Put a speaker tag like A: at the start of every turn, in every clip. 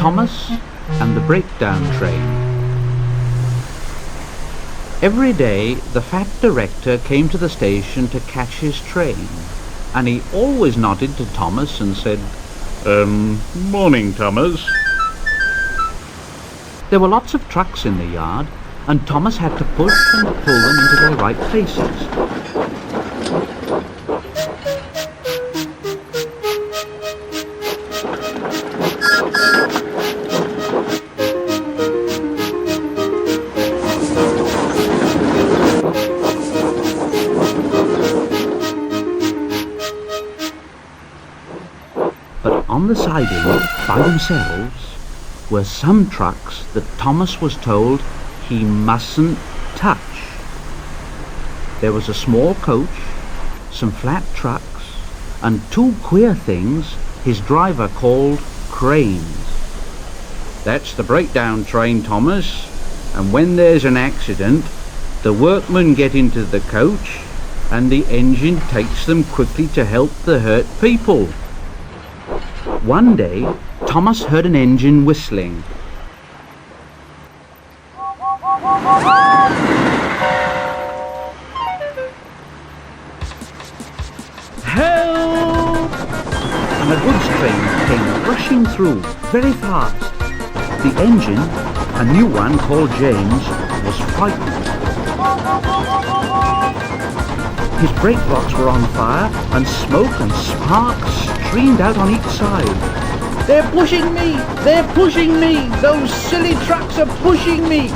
A: Thomas and the Breakdown Train. Every day the fat director came to the station to catch his train, and he always nodded to Thomas and said,
B: Morning, Thomas.
A: There were lots of trucks in the yard, and Thomas had to push and pull them into their right places. But on the siding, by themselves, were some trucks that Thomas was told he mustn't touch. There was a small coach, some flat trucks, and two queer things his driver called cranes. That's the breakdown train, Thomas, and when there's an accident, the workmen get into the coach and the engine takes them quickly to help the hurt people. One day, Thomas heard an engine whistling. Help! And a goods train came rushing through, very fast. The engine, a new one called James, was frightened. His brake rocks were on fire, and smoke and sparks streamed out on each side. "They're pushing me! They're pushing me! Those silly trucks are pushing me!"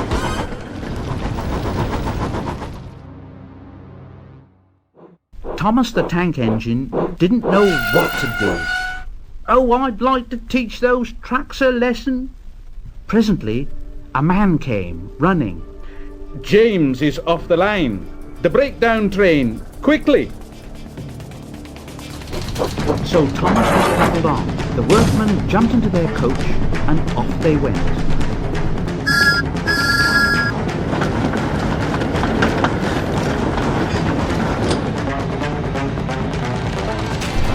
A: Thomas the Tank Engine didn't know what to do. "Oh, I'd like to teach those trucks a lesson." Presently, a man came, running.
B: James is off the line. The breakdown train, quickly!
A: So Thomas was coupled on. The workmen jumped into their coach, and off they went.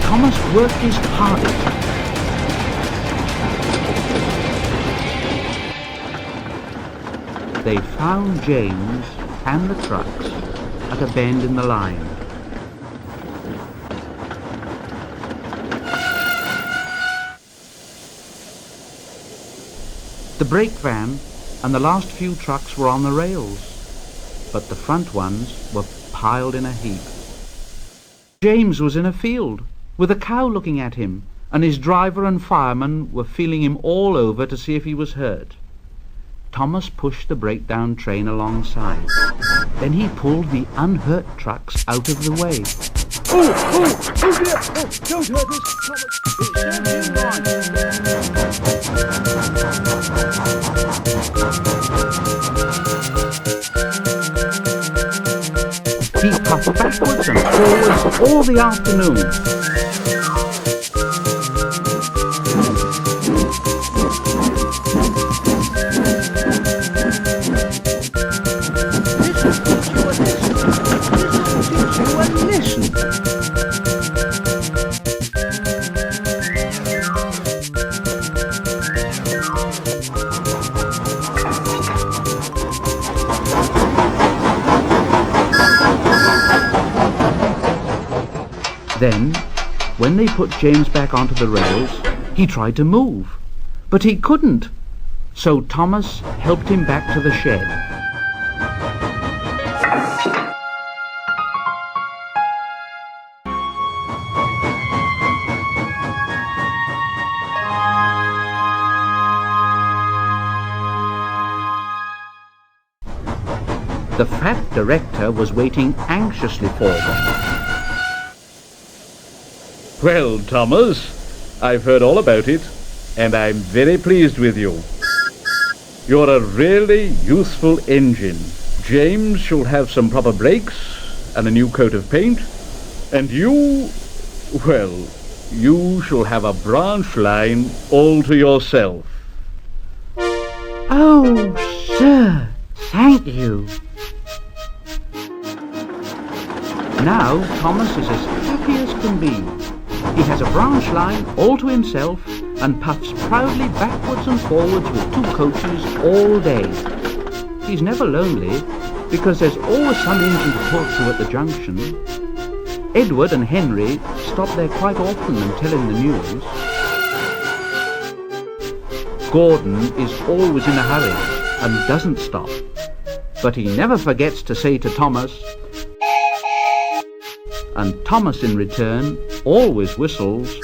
A: Thomas worked his hardest. They found James and the trucks at a bend in the line. The brake van and the last few trucks were on the rails, but the front ones were piled in a heap. James was in a field, with a cow looking at him, and his driver and fireman were feeling him all over to see if he was hurt. Thomas pushed the breakdown train alongside. Then he pulled the unhurt trucks out of the way.
B: Oh dear! Oh, don't hurt us, Thomas! It serves you right!
A: He puffed backwards and forwards all the afternoon. Then, when they put James back onto the rails, he tried to move, but he couldn't. So Thomas helped him back to the shed. The fat director was waiting anxiously for them.
B: Well, Thomas, I've heard all about it, and I'm very pleased with you. You're a really useful engine. James shall have some proper brakes and a new coat of paint, and you, well, you shall have a branch line all to yourself.
A: Oh, sir, thank you. Now Thomas is as happy as can be. He has a branch line all to himself and puffs proudly backwards and forwards with two coaches all day. He's never lonely, because there's always some engine to talk to at the junction. Edward and Henry stop there quite often and tell him the news. Gordon is always in a hurry and doesn't stop, but he never forgets to say to Thomas, and Thomas in return always whistles,